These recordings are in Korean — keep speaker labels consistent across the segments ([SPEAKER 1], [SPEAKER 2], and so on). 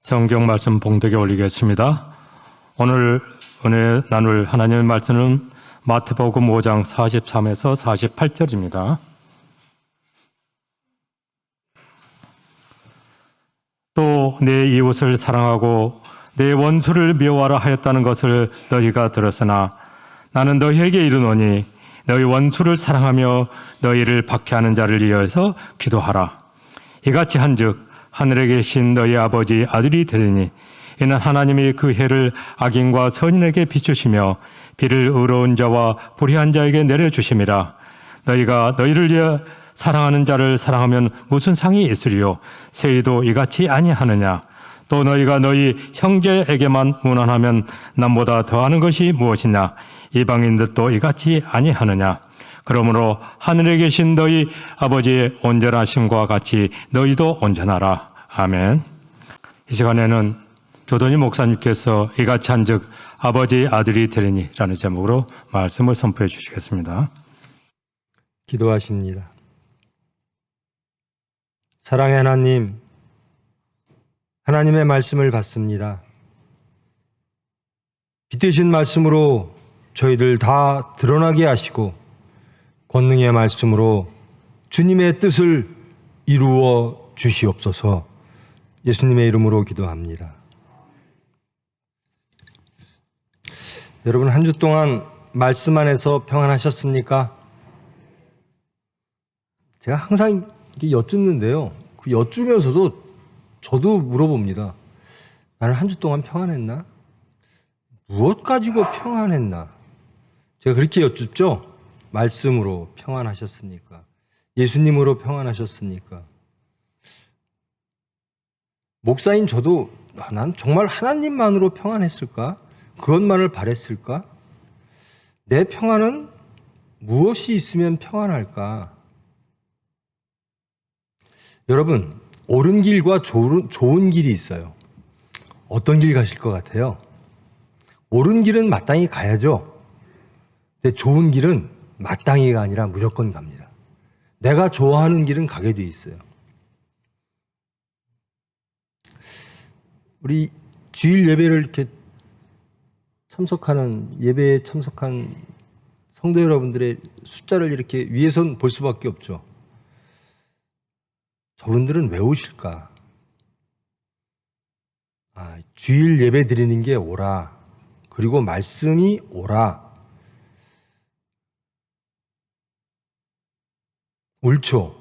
[SPEAKER 1] 성경 말씀 봉독에 올리겠습니다. 오늘 은혜 나눌 하나님의 말씀은 마태복음 5장 43에서 48절입니다. 또 내 이웃을 사랑하고 내 원수를 미워하라 하였다는 것을 너희가 들었으나 나는 너희에게 이르노니 너희 원수를 사랑하며 너희를 박해하는 자를 위하여서 기도하라. 이같이 한즉 하늘에 계신 너희 아버지 아들이 되리니 이는 하나님이 그 해를 악인과 선인에게 비추시며 비를 의로운 자와 불의한 자에게 내려주심이라. 너희가 너희를 위해 사랑하는 자를 사랑하면 무슨 상이 있으리요? 세리도 이같이 아니하느냐? 또 너희가 너희 형제에게만 무난하면 남보다 더하는 것이 무엇이냐? 이방인들도 이같이 아니하느냐? 그러므로 하늘에 계신 너희 아버지의 온전하심과 같이 너희도 온전하라. 아멘. 이 시간에는 조던희 목사님께서 이같이 한즉 아버지의 아들이 되리니 라는 제목으로 말씀을 선포해 주시겠습니다.
[SPEAKER 2] 기도하십니다. 사랑의 하나님, 하나님의 말씀을 받습니다. 빛되신 말씀으로 저희들 다 드러나게 하시고 권능의 말씀으로 주님의 뜻을 이루어 주시옵소서. 예수님의 이름으로 기도합니다. 여러분, 한 주 동안 말씀 안에서 평안하셨습니까? 제가 항상 이렇게 여쭙는데요. 그 여쭈면서도 저도 물어봅니다. 나는 한 주 동안 평안했나? 무엇 가지고 평안했나? 제가 그렇게 여쭙죠. 말씀으로 평안하셨습니까? 예수님으로 평안하셨습니까? 목사인 저도 난 정말 하나님만으로 평안했을까? 그것만을 바랬을까? 내 평안은 무엇이 있으면 평안할까? 여러분, 옳은 길과 좋은 길이 있어요. 어떤 길 가실 것 같아요? 옳은 길은 마땅히 가야죠. 근데 좋은 길은 마땅히가 아니라 무조건 갑니다. 내가 좋아하는 길은 가게 돼 있어요. 우리 주일 예배를 이렇게 예배에 참석한 성도 여러분들의 숫자를 이렇게 위에선 볼 수밖에 없죠. 저분들은 왜 오실까? 주일 예배 드리는 게 오라. 그리고 말씀이 오라. 옳죠.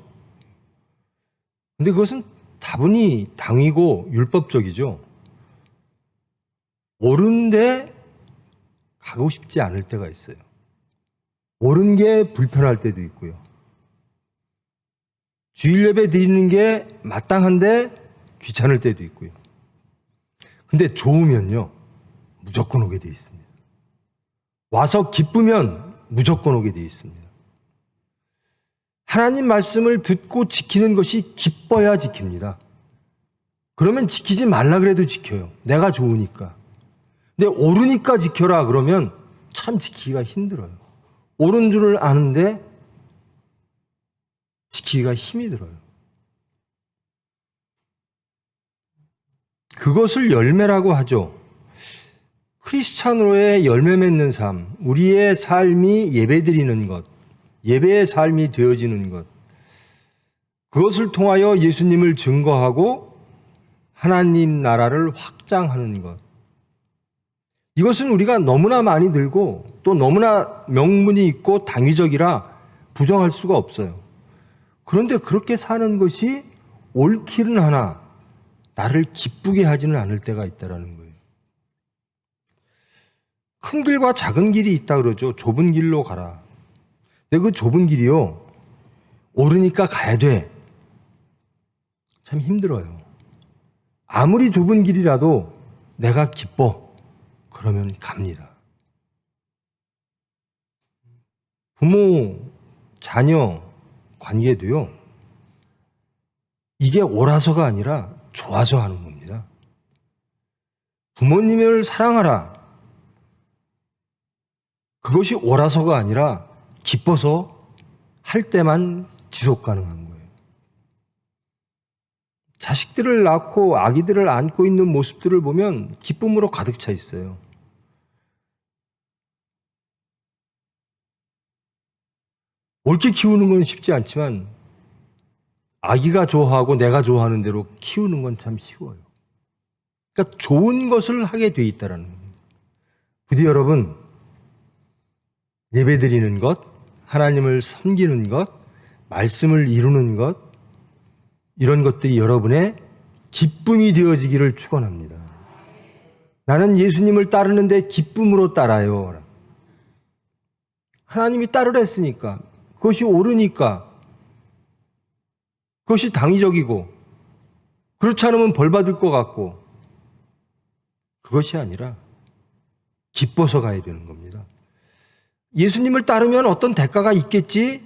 [SPEAKER 2] 근데 그것은 다분히 당위고 율법적이죠. 옳은데 가고 싶지 않을 때가 있어요. 옳은 게 불편할 때도 있고요. 주일 예배 드리는 게 마땅한데 귀찮을 때도 있고요. 근데 좋으면요, 무조건 오게 돼 있습니다. 와서 기쁘면 무조건 오게 돼 있습니다. 하나님 말씀을 듣고 지키는 것이 기뻐야 지킵니다. 그러면 지키지 말라 그래도 지켜요. 내가 좋으니까. 근데 옳으니까 지켜라 그러면 참 지키기가 힘들어요. 옳은 줄을 아는데 지키기가 힘이 들어요. 그것을 열매라고 하죠. 크리스찬으로의 열매 맺는 삶, 우리의 삶이 예배드리는 것, 예배의 삶이 되어지는 것, 그것을 통하여 예수님을 증거하고 하나님 나라를 확장하는 것. 이것은 우리가 너무나 많이 들고 또 너무나 명분이 있고 당위적이라 부정할 수가 없어요. 그런데 그렇게 사는 것이 옳기는 하나 나를 기쁘게 하지는 않을 때가 있다는 거예요. 큰 길과 작은 길이 있다 그러죠. 좁은 길로 가라. 근데 그 좁은 길이요, 옳으니까 가야 돼. 참 힘들어요. 아무리 좁은 길이라도 내가 기뻐. 그러면 갑니다. 부모, 자녀 관계도요, 이게 옳아서가 아니라 좋아서 하는 겁니다. 부모님을 사랑하라. 그것이 옳아서가 아니라 기뻐서 할 때만 지속 가능한 거예요. 자식들을 낳고 아기들을 안고 있는 모습들을 보면 기쁨으로 가득 차 있어요. 옳게 키우는 건 쉽지 않지만 아기가 좋아하고 내가 좋아하는 대로 키우는 건 참 쉬워요. 그러니까 좋은 것을 하게 돼 있다라는 겁니다. 부디 여러분, 예배드리는 것, 하나님을 섬기는 것, 말씀을 이루는 것, 이런 것들이 여러분의 기쁨이 되어지기를 축원합니다. 나는 예수님을 따르는데 기쁨으로 따라요. 하나님이 따르랬으니까, 그것이 옳으니까, 그것이 당위적이고, 그렇지 않으면 벌 받을 것 같고, 그것이 아니라 기뻐서 가야 되는 겁니다. 예수님을 따르면 어떤 대가가 있겠지?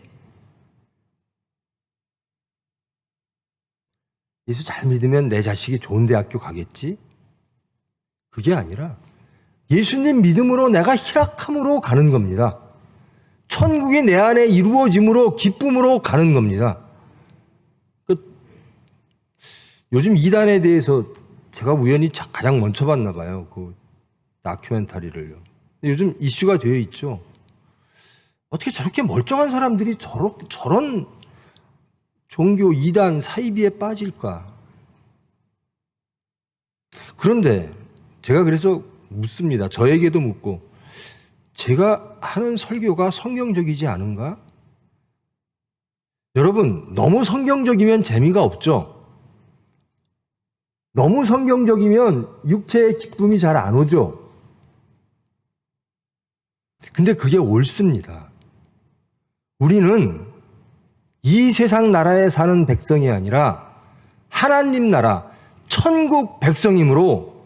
[SPEAKER 2] 예수 잘 믿으면 내 자식이 좋은 대학교 가겠지? 그게 아니라 예수님 믿음으로 내가 희락함으로 가는 겁니다. 천국이 내 안에 이루어짐으로 기쁨으로 가는 겁니다. 요즘 이단에 대해서 제가 우연히 가장 먼저 봤나 봐요. 그 다큐멘터리를요. 요즘 이슈가 되어 있죠. 어떻게 저렇게 멀쩡한 사람들이 저런 종교 이단 사이비에 빠질까? 그런데 제가 그래서 묻습니다. 저에게도 묻고, 제가 하는 설교가 성경적이지 않은가? 여러분, 너무 성경적이면 재미가 없죠? 너무 성경적이면 육체의 기쁨이 잘 안 오죠? 근데 그게 옳습니다. 우리는 이 세상 나라에 사는 백성이 아니라 하나님 나라, 천국 백성이므로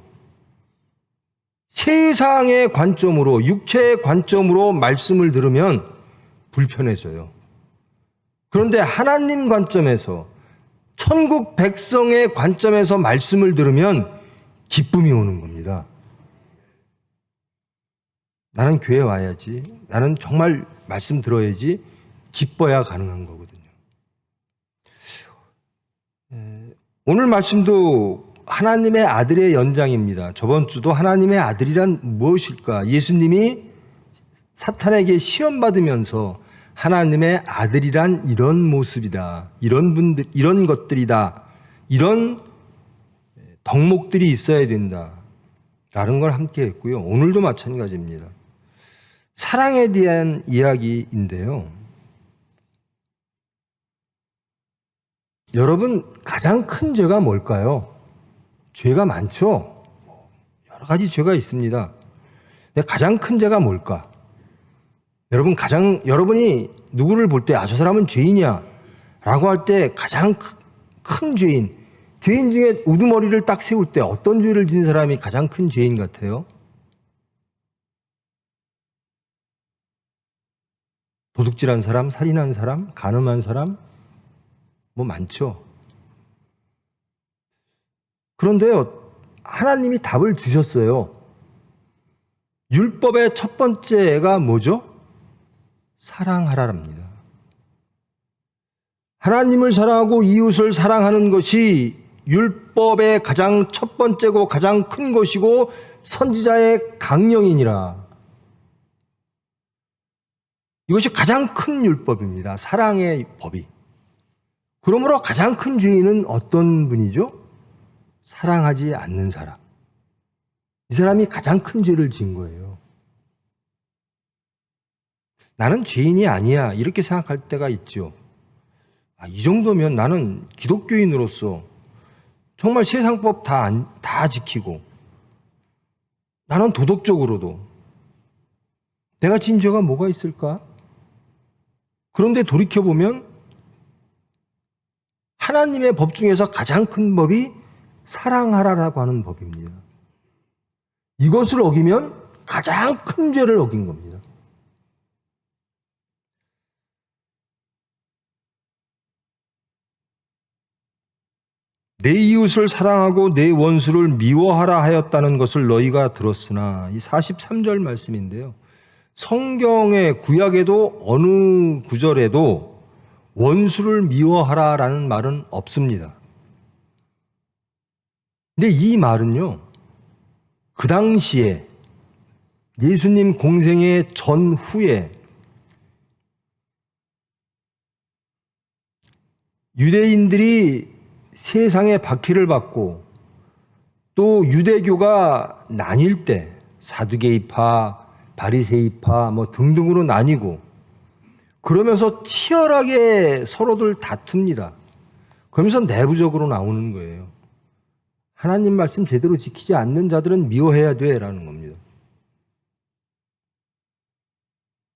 [SPEAKER 2] 세상의 관점으로, 육체의 관점으로 말씀을 들으면 불편해져요. 그런데 하나님 관점에서, 천국 백성의 관점에서 말씀을 들으면 기쁨이 오는 겁니다. 나는 교회 와야지, 나는 정말 말씀 들어야지, 기뻐야 가능한 거거든요. 오늘 말씀도 하나님의 아들의 연장입니다. 저번 주도 하나님의 아들이란 무엇일까? 예수님이 사탄에게 시험받으면서 하나님의 아들이란 이런 모습이다, 이런 분들, 이런 것들이다, 이런 덕목들이 있어야 된다 라는 걸 함께 했고요. 오늘도 마찬가지입니다. 사랑에 대한 이야기인데요. 여러분, 가장 큰 죄가 뭘까요? 죄가 많죠? 여러 가지 죄가 있습니다. 근데 가장 큰 죄가 뭘까? 여러분이 누구를 볼 때, 저 사람은 죄인이야 라고 할 때 가장 큰 죄인 중에 우두머리를 딱 세울 때 어떤 죄를 지은 사람이 가장 큰 죄인 같아요? 도둑질한 사람, 살인한 사람, 간음한 사람, 뭐 많죠. 그런데요, 하나님이 답을 주셨어요. 율법의 첫 번째가 뭐죠? 사랑하라랍니다. 하나님을 사랑하고 이웃을 사랑하는 것이 율법의 가장 첫 번째고 가장 큰 것이고 선지자의 강령이니라. 이것이 가장 큰 율법입니다. 사랑의 법이. 그러므로 가장 큰 죄인은 어떤 분이죠? 사랑하지 않는 사람. 이 사람이 가장 큰 죄를 지은 거예요. 나는 죄인이 아니야, 이렇게 생각할 때가 있죠. 이 정도면 나는 기독교인으로서 정말 세상법 다 지키고, 나는 도덕적으로도 내가 지은 죄가 뭐가 있을까? 그런데 돌이켜보면 하나님의 법 중에서 가장 큰 법이 사랑하라라고 하는 법입니다. 이것을 어기면 가장 큰 죄를 어긴 겁니다. 내 이웃을 사랑하고 내 원수를 미워하라 하였다는 것을 너희가 들었으나, 이 43절 말씀인데요. 성경의 구약에도 어느 구절에도 원수를 미워하라라는 말은 없습니다. 근데 이 말은요, 그 당시에 예수님 공생의 전후에 유대인들이 세상의 박해를 받고 또 유대교가 나뉠 때 사두개이파, 바리새이파 뭐 등등으로 나뉘고 그러면서 치열하게 서로들 다툽니다. 그러면서 내부적으로 나오는 거예요. 하나님 말씀 제대로 지키지 않는 자들은 미워해야 돼라는 겁니다.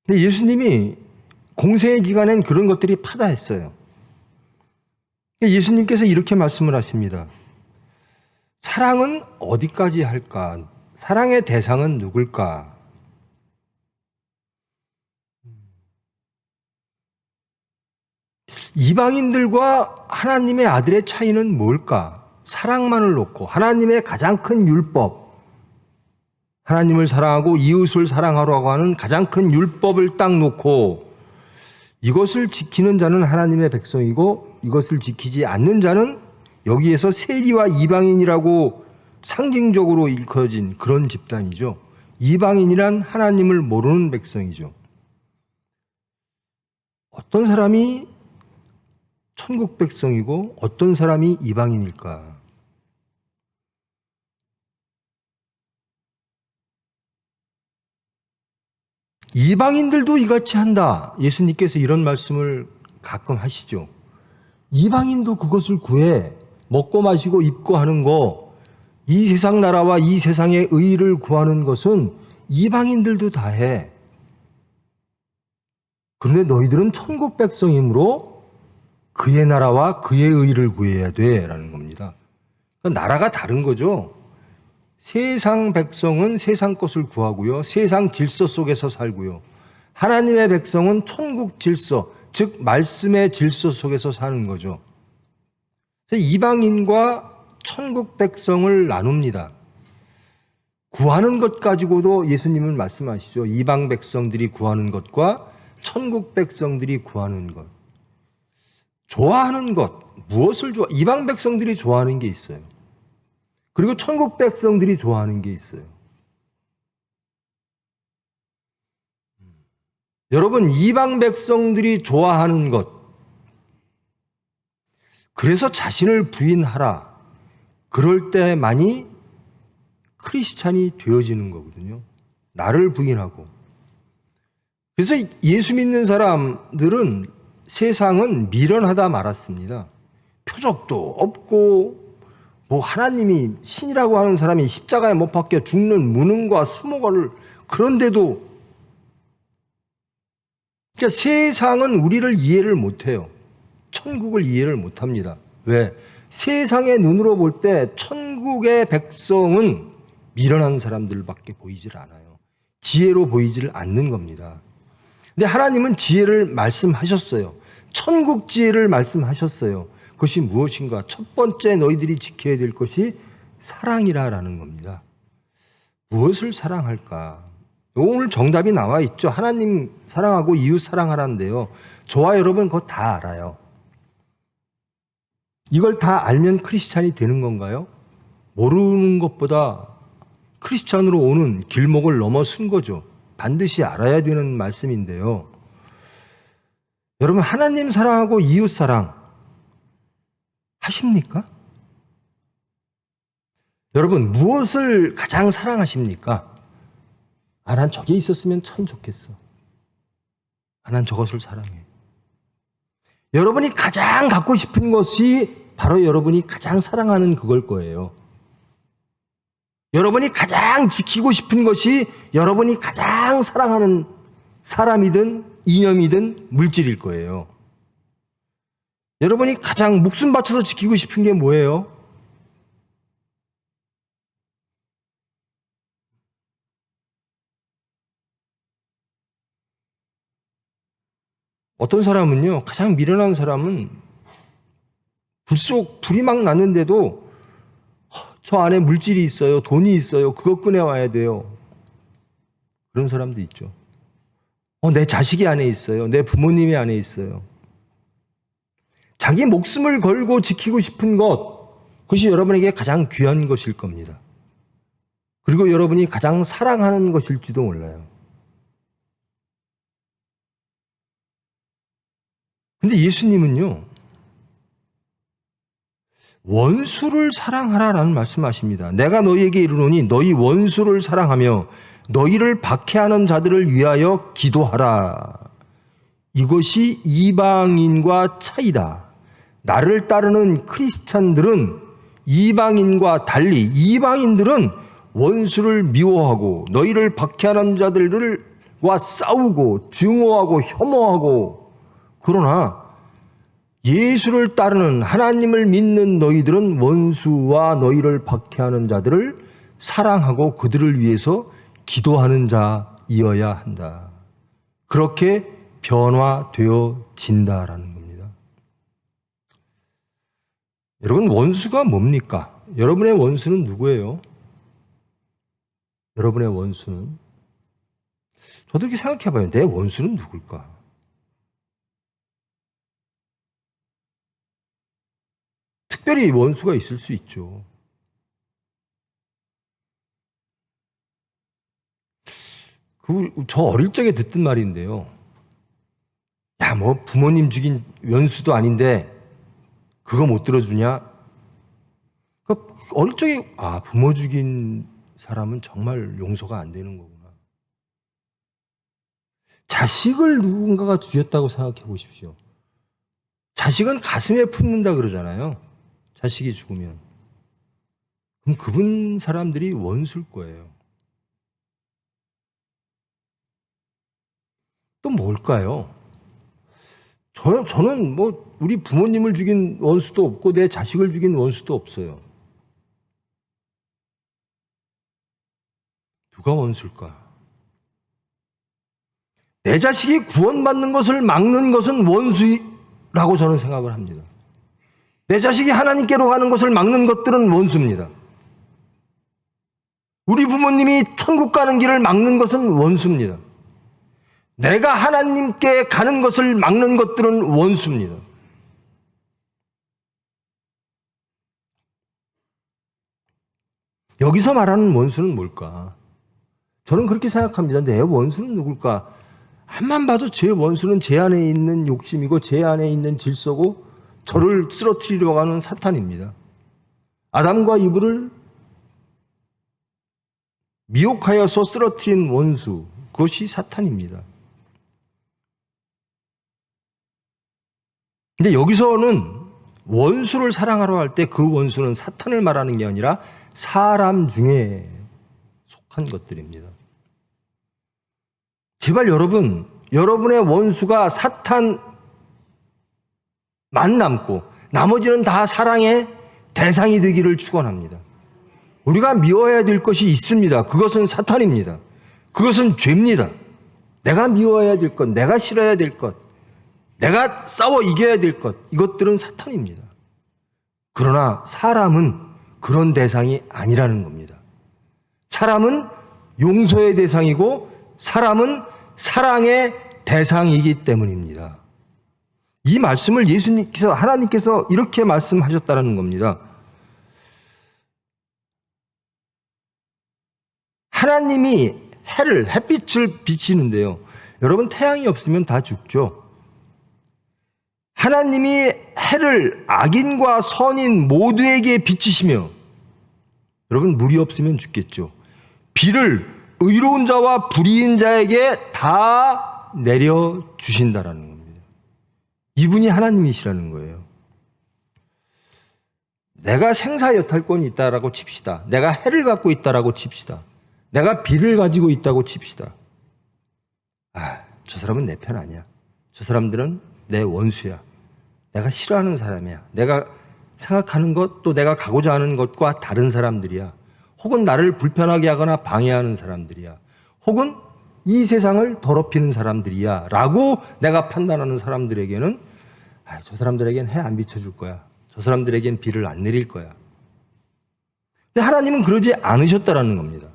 [SPEAKER 2] 근데 예수님이 공생의 기간엔 그런 것들이 파다했어요. 예수님께서 이렇게 말씀을 하십니다. 사랑은 어디까지 할까? 사랑의 대상은 누굴까? 이방인들과 하나님의 아들의 차이는 뭘까? 사랑만을 놓고 하나님의 가장 큰 율법, 하나님을 사랑하고 이웃을 사랑하라고 하는 가장 큰 율법을 딱 놓고 이것을 지키는 자는 하나님의 백성이고 이것을 지키지 않는 자는 여기에서 세리와 이방인이라고 상징적으로 일컬어진 그런 집단이죠. 이방인이란 하나님을 모르는 백성이죠. 어떤 사람이 천국 백성이고 어떤 사람이 이방인일까? 이방인들도 이같이 한다. 예수님께서 이런 말씀을 가끔 하시죠. 이방인도 그것을 구해. 먹고 마시고 입고 하는 거, 이 세상 나라와 이 세상의 의를 구하는 것은 이방인들도 다 해. 그런데 너희들은 천국 백성이므로 그의 나라와 그의 의를 구해야 돼라는 겁니다. 그러니까 나라가 다른 거죠. 세상 백성은 세상 것을 구하고요. 세상 질서 속에서 살고요. 하나님의 백성은 천국 질서, 즉 말씀의 질서 속에서 사는 거죠. 그래서 이방인과 천국 백성을 나눕니다. 구하는 것 가지고도 예수님은 말씀하시죠. 이방 백성들이 구하는 것과 천국 백성들이 구하는 것. 좋아하는 것, 무엇을 이방 백성들이 좋아하는 게 있어요. 그리고 천국 백성들이 좋아하는 게 있어요. 여러분, 이방 백성들이 좋아하는 것, 그래서 자신을 부인하라. 그럴 때만이 크리스찬이 되어지는 거거든요. 나를 부인하고. 그래서 예수 믿는 사람들은 세상은 미련하다 말았습니다. 표적도 없고 뭐 하나님이 신이라고 하는 사람이 십자가에 못 박혀 죽는 무능과 수모가를 그런데도 그러니까 세상은 우리를 이해를 못해요. 천국을 이해를 못합니다. 왜? 세상의 눈으로 볼 때 천국의 백성은 미련한 사람들밖에 보이질 않아요. 지혜로 보이질 않는 겁니다. 근데 하나님은 지혜를 말씀하셨어요. 천국 지혜를 말씀하셨어요. 그것이 무엇인가? 첫 번째 너희들이 지켜야 될 것이 사랑이라는 겁니다. 무엇을 사랑할까? 오늘 정답이 나와 있죠. 하나님 사랑하고 이웃 사랑하라는데요. 저와 여러분 그거 다 알아요. 이걸 다 알면 크리스찬이 되는 건가요? 모르는 것보다 크리스찬으로 오는 길목을 넘어선 거죠. 반드시 알아야 되는 말씀인데요. 여러분, 하나님 사랑하고 이웃 사랑 하십니까? 여러분, 무엇을 가장 사랑하십니까? 아, 난 저게 있었으면 참 좋겠어. 아, 난 저것을 사랑해. 여러분이 가장 갖고 싶은 것이 바로 여러분이 가장 사랑하는 그걸 거예요. 여러분이 가장 지키고 싶은 것이 여러분이 가장 사랑하는 사람이든 이념이든 물질일 거예요. 여러분이 가장 목숨 바쳐서 지키고 싶은 게 뭐예요? 어떤 사람은요, 가장 미련한 사람은 불이 막 났는데도 저 안에 물질이 있어요, 돈이 있어요, 그거 꺼내와야 돼요. 그런 사람도 있죠. 내 자식이 안에 있어요, 내 부모님이 안에 있어요. 자기 목숨을 걸고 지키고 싶은 것, 그것이 여러분에게 가장 귀한 것일 겁니다. 그리고 여러분이 가장 사랑하는 것일지도 몰라요. 근데 예수님은요, 원수를 사랑하라라는 말씀하십니다. 내가 너희에게 이르노니 너희 원수를 사랑하며 너희를 박해하는 자들을 위하여 기도하라. 이것이 이방인과 차이다. 나를 따르는 크리스찬들은 이방인과 달리 이방인들은 원수를 미워하고 너희를 박해하는 자들과 싸우고 증오하고 혐오하고, 그러나 예수를 따르는 하나님을 믿는 너희들은 원수와 너희를 박해하는 자들을 사랑하고 그들을 위해서 기도하는 자이어야 한다. 그렇게 변화되어진다라는 겁니다. 여러분, 원수가 뭡니까? 여러분의 원수는 누구예요? 여러분의 원수는? 저도 이렇게 생각해봐요. 내 원수는 누굴까? 특별히 원수가 있을 수 있죠. 저 어릴 적에 듣던 말인데요. 야, 뭐 부모님 죽인 원수도 아닌데 그거 못 들어주냐? 어릴 적에 부모 죽인 사람은 정말 용서가 안 되는 거구나. 자식을 누군가가 죽였다고 생각해 보십시오. 자식은 가슴에 품는다 그러잖아요. 자식이 죽으면. 그럼 그분 사람들이 원수일 거예요. 또 뭘까요? 저는 뭐 우리 부모님을 죽인 원수도 없고 내 자식을 죽인 원수도 없어요. 누가 원수일까? 내 자식이 구원받는 것을 막는 것은 원수라고 저는 생각을 합니다. 내 자식이 하나님께로 가는 것을 막는 것들은 원수입니다. 우리 부모님이 천국 가는 길을 막는 것은 원수입니다. 내가 하나님께 가는 것을 막는 것들은 원수입니다. 여기서 말하는 원수는 뭘까? 저는 그렇게 생각합니다. 내 원수는 누굴까? 한만 봐도 제 원수는 제 안에 있는 욕심이고 제 안에 있는 질서고 저를 쓰러뜨리려고 하는 사탄입니다. 아담과 이브를 미혹하여서 쓰러뜨린 원수, 그것이 사탄입니다. 근데 여기서는 원수를 사랑하러 할 때 그 원수는 사탄을 말하는 게 아니라 사람 중에 속한 것들입니다. 제발 여러분의 원수가 사탄만 남고 나머지는 다 사랑의 대상이 되기를 축원합니다. 우리가 미워해야 될 것이 있습니다. 그것은 사탄입니다. 그것은 죄입니다. 내가 미워해야 될 것, 내가 싫어야 될 것, 내가 싸워 이겨야 될 것, 이것들은 사탄입니다. 그러나 사람은 그런 대상이 아니라는 겁니다. 사람은 용서의 대상이고 사람은 사랑의 대상이기 때문입니다. 이 말씀을 하나님께서 이렇게 말씀하셨다는 겁니다. 하나님이 햇빛을 비치는데요. 여러분, 태양이 없으면 다 죽죠. 하나님이 해를 악인과 선인 모두에게 비치시며, 여러분, 물이 없으면 죽겠죠. 비를 의로운 자와 불의인 자에게 다 내려주신다라는 겁니다. 이분이 하나님이시라는 거예요. 내가 생사여탈권이 있다라고 칩시다. 내가 해를 갖고 있다라고 칩시다. 내가 비를 가지고 있다고 칩시다. 저 사람은 내 편 아니야. 저 사람들은 내 원수야. 내가 싫어하는 사람이야. 내가 생각하는 것, 또 내가 가고자 하는 것과 다른 사람들이야. 혹은 나를 불편하게 하거나 방해하는 사람들이야. 혹은 이 세상을 더럽히는 사람들이야 라고 내가 판단하는 사람들에게는 저 사람들에겐 해 안 비춰줄 거야. 저 사람들에겐 비를 안 내릴 거야. 근데 하나님은 그러지 않으셨다라는 겁니다.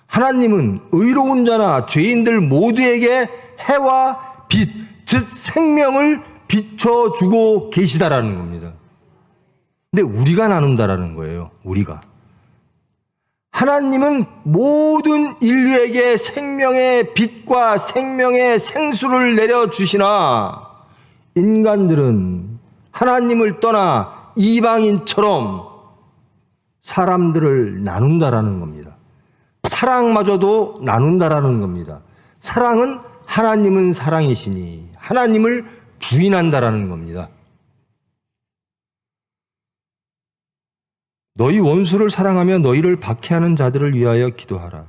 [SPEAKER 2] 하나님은 의로운 자나 죄인들 모두에게 해와 빛, 즉 생명을 비춰주고 계시다라는 겁니다. 근데 우리가 나눈다라는 거예요. 우리가. 하나님은 모든 인류에게 생명의 빛과 생명의 생수를 내려주시나 인간들은 하나님을 떠나 이방인처럼 사람들을 나눈다라는 겁니다. 사랑마저도 나눈다라는 겁니다. 사랑은 하나님은 사랑이시니 하나님을 부인한다라는 겁니다. 너희 원수를 사랑하며 너희를 박해하는 자들을 위하여 기도하라.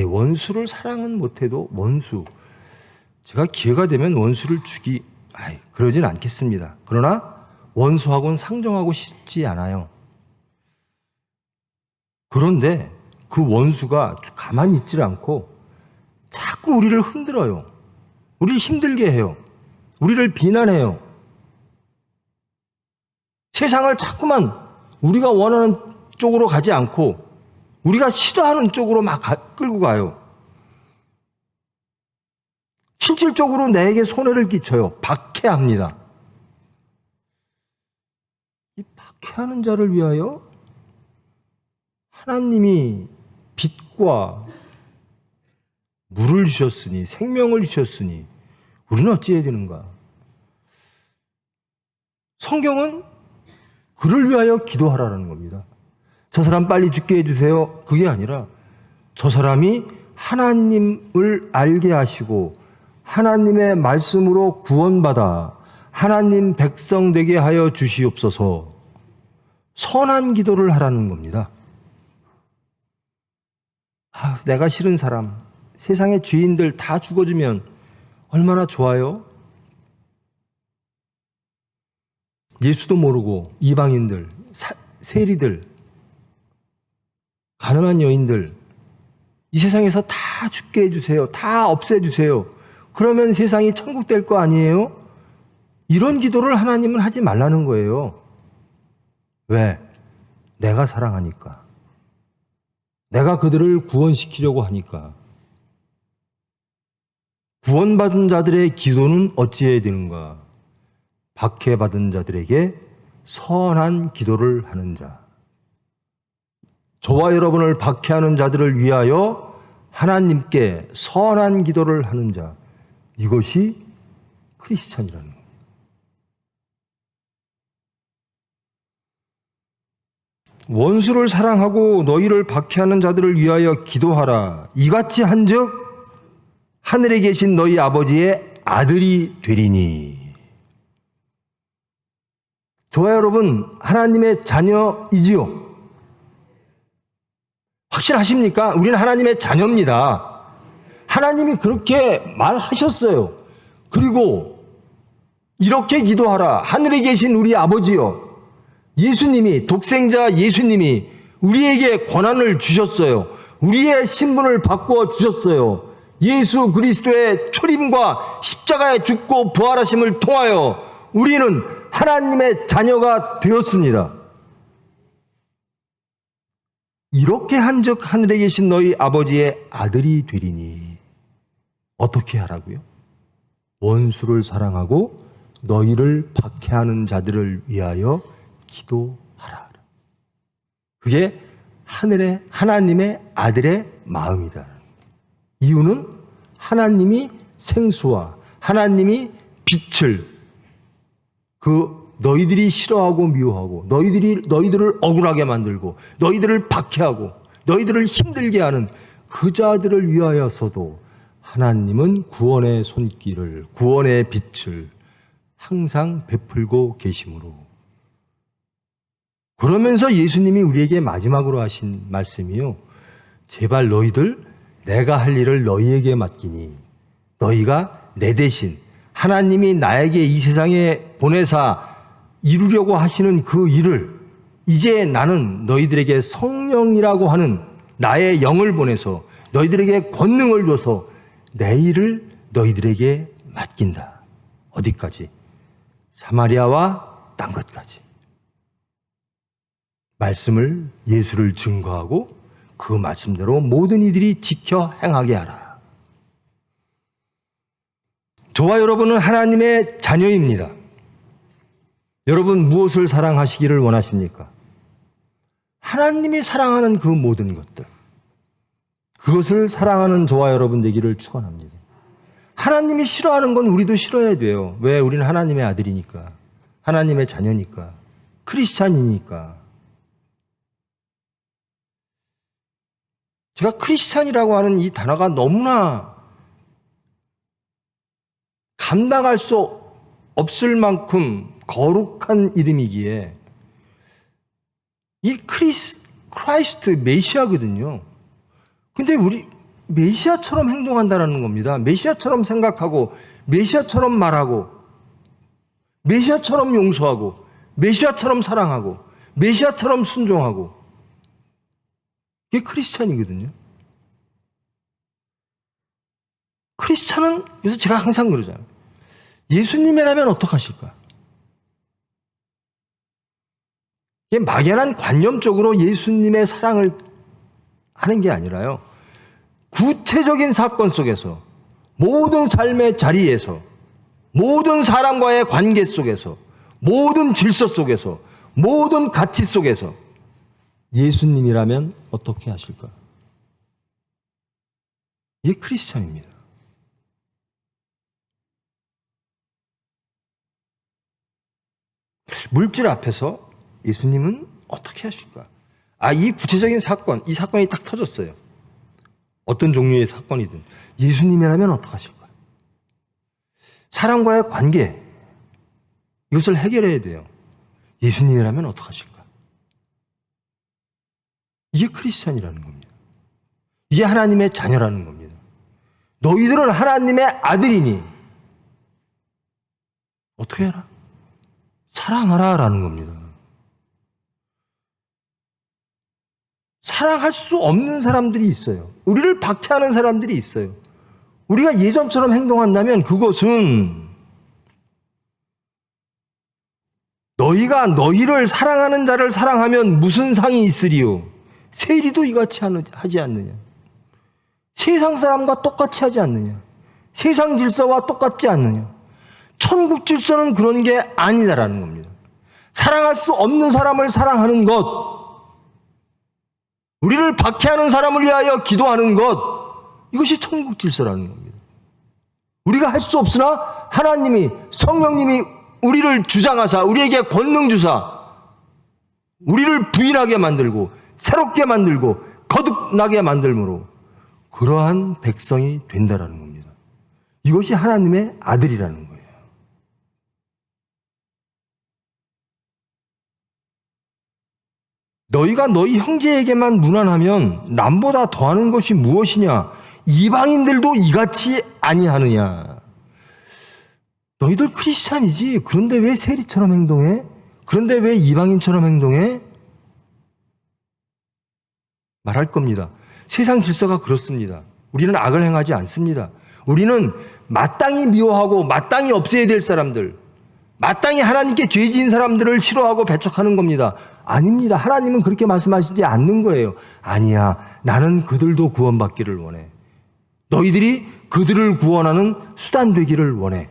[SPEAKER 2] 원수를 사랑은 못해도 원수. 제가 기회가 되면 원수를 그러진 않겠습니다. 그러나 원수하고는 상종하고 싶지 않아요. 그런데 그 원수가 가만히 있질 않고 자꾸 우리를 흔들어요. 우리를 힘들게 해요. 우리를 비난해요. 세상을 자꾸만 우리가 원하는 쪽으로 가지 않고 우리가 싫어하는 쪽으로 막 끌고 가요. 실질적으로 내게 손해를 끼쳐요. 박해합니다. 이 박해하는 자를 위하여 하나님이 빛과 물을 주셨으니 생명을 주셨으니 우리는 어찌해야 되는가? 성경은 그를 위하여 기도하라는 겁니다. 저 사람 빨리 죽게 해주세요. 그게 아니라 저 사람이 하나님을 알게 하시고 하나님의 말씀으로 구원받아 하나님 백성 되게 하여 주시옵소서. 선한 기도를 하라는 겁니다. 내가 싫은 사람, 세상의 죄인들 다 죽어주면 얼마나 좋아요? 예수도 모르고 이방인들, 세리들, 가난한 여인들 이 세상에서 다 죽게 해주세요. 다 없애주세요. 그러면 세상이 천국 될 거 아니에요? 이런 기도를 하나님은 하지 말라는 거예요. 왜? 내가 사랑하니까. 내가 그들을 구원시키려고 하니까. 구원받은 자들의 기도는 어찌해야 되는가? 박해받은 자들에게 선한 기도를 하는 자. 저와 여러분을 박해하는 자들을 위하여 하나님께 선한 기도를 하는 자. 이것이 크리스찬이라는 겁니다. 원수를 사랑하고 너희를 박해하는 자들을 위하여 기도하라. 이같이 한즉 하늘에 계신 너희 아버지의 아들이 되리니. 저와 여러분 하나님의 자녀이지요? 확실하십니까? 우리는 하나님의 자녀입니다. 하나님이 그렇게 말하셨어요. 그리고 이렇게 기도하라. 하늘에 계신 우리 아버지요. 예수님이, 독생자 예수님이 우리에게 권한을 주셨어요. 우리의 신분을 바꾸어 주셨어요. 예수 그리스도의 초림과 십자가에 죽고 부활하심을 통하여 우리는 하나님의 자녀가 되었습니다. 이렇게 한즉 하늘에 계신 너희 아버지의 아들이 되리니. 어떻게 하라고요? 원수를 사랑하고 너희를 박해하는 자들을 위하여 기도하라. 그게 하나님의 아들의 마음이다. 이유는 하나님이 생수와 하나님이 빛을 너희들이 싫어하고 미워하고 너희들을 억울하게 만들고 너희들을 박해하고 너희들을 힘들게 하는 그 자들을 위하여서도 하나님은 구원의 손길을, 구원의 빛을 항상 베풀고 계심으로. 그러면서 예수님이 우리에게 마지막으로 하신 말씀이요. 제발 너희들 내가 할 일을 너희에게 맡기니 너희가 내 대신 하나님이 나에게 이 세상에 보내사 이루려고 하시는 그 일을 이제 나는 너희들에게 성령이라고 하는 나의 영을 보내서 너희들에게 권능을 줘서 내 일을 너희들에게 맡긴다. 어디까지? 사마리아와 딴 것까지. 말씀을, 예수를 증거하고 그 말씀대로 모든 이들이 지켜 행하게 하라. 저와 여러분은 하나님의 자녀입니다. 여러분 무엇을 사랑하시기를 원하십니까? 하나님이 사랑하는 그 모든 것들, 그것을 사랑하는 저와 여러분 되기를 축원합니다. 하나님이 싫어하는 건 우리도 싫어야 돼요. 왜? 우리는 하나님의 아들이니까, 하나님의 자녀니까, 크리스찬이니까. 제가 크리스찬이라고 하는 이 단어가 너무나 감당할 수 없을 만큼 거룩한 이름이기에 이 크라이스트 메시아거든요. 근데 우리 메시아처럼 행동한다는 겁니다. 메시아처럼 생각하고 메시아처럼 말하고 메시아처럼 용서하고 메시아처럼 사랑하고 메시아처럼 순종하고, 이게 크리스찬이거든요. 크리스찬은, 그래서 제가 항상 그러잖아요. 예수님이라면 어떡하실까? 이게 막연한 관념적으로 예수님의 사랑을 하는 게 아니라요, 구체적인 사건 속에서, 모든 삶의 자리에서, 모든 사람과의 관계 속에서, 모든 질서 속에서, 모든 가치 속에서 예수님이라면 어떻게 하실까? 이게 크리스찬입니다. 물질 앞에서 예수님은 어떻게 하실까? 이 구체적인 사건, 이 사건이 딱 터졌어요. 어떤 종류의 사건이든 예수님이라면 어떡하실까? 사람과의 관계, 이것을 해결해야 돼요. 예수님이라면 어떡하실까? 이게 크리스찬이라는 겁니다. 이게 하나님의 자녀라는 겁니다. 너희들은 하나님의 아들이니 어떻게 해라? 사랑하라라는 겁니다. 사랑할 수 없는 사람들이 있어요. 우리를 박해하는 사람들이 있어요. 우리가 예전처럼 행동한다면 그것은 너희가 너희를 사랑하는 자를 사랑하면 무슨 상이 있으리요? 세리도 이같이 하지 않느냐? 세상 사람과 똑같이 하지 않느냐? 세상 질서와 똑같지 않느냐? 천국 질서는 그런 게 아니다라는 겁니다. 사랑할 수 없는 사람을 사랑하는 것, 우리를 박해하는 사람을 위하여 기도하는 것, 이것이 천국 질서라는 겁니다. 우리가 할 수 없으나 하나님이, 성령님이 우리를 주장하사, 우리에게 권능 주사, 우리를 부인하게 만들고 새롭게 만들고 거듭나게 만들므로 그러한 백성이 된다라는 겁니다. 이것이 하나님의 아들이라는 거예요. 너희가 너희 형제에게만 무난하면 남보다 더하는 것이 무엇이냐? 이방인들도 이같이 아니하느냐? 너희들 크리스찬이지. 그런데 왜 세리처럼 행동해? 그런데 왜 이방인처럼 행동해? 말할 겁니다. 세상 질서가 그렇습니다. 우리는 악을 행하지 않습니다. 우리는 마땅히 미워하고 마땅히 없애야 될 사람들, 마땅히 하나님께 죄 지은 사람들을 싫어하고 배척하는 겁니다. 아닙니다. 하나님은 그렇게 말씀하시지 않는 거예요. 아니야, 나는 그들도 구원받기를 원해. 너희들이 그들을 구원하는 수단 되기를 원해.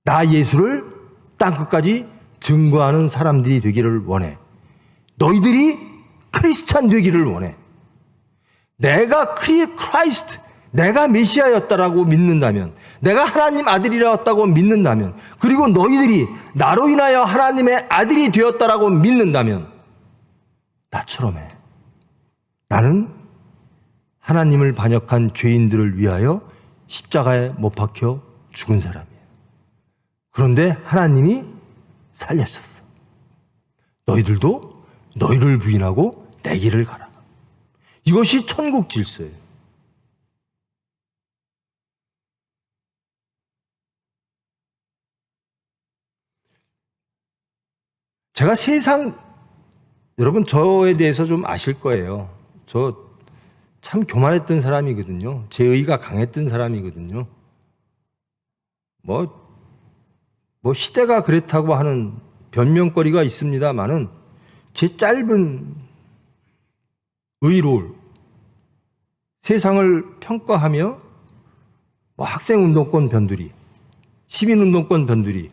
[SPEAKER 2] 나 예수를 땅끝까지 증거하는 사람들이 되기를 원해. 너희들이 크리스찬 되기를 원해. 내가 크라이스트, 내가 메시아였다라고 믿는다면, 내가 하나님 아들이었다고 믿는다면, 그리고 너희들이 나로 인하여 하나님의 아들이 되었다라고 믿는다면 나처럼 해. 나는 하나님을 반역한 죄인들을 위하여 십자가에 못 박혀 죽은 사람이에요. 그런데 하나님이 살렸었어. 너희들도 너희를 부인하고 내 길을 가라. 이것이 천국 질서예요. 제가 여러분 저에 대해서 좀 아실 거예요. 저 참 교만했던 사람이거든요. 제 의가 강했던 사람이거든요. 뭐 시대가 그렇다고 하는 변명거리가 있습니다만은 제 짧은 의로 세상을 평가하며 학생운동권 변두리, 시민운동권 변두리,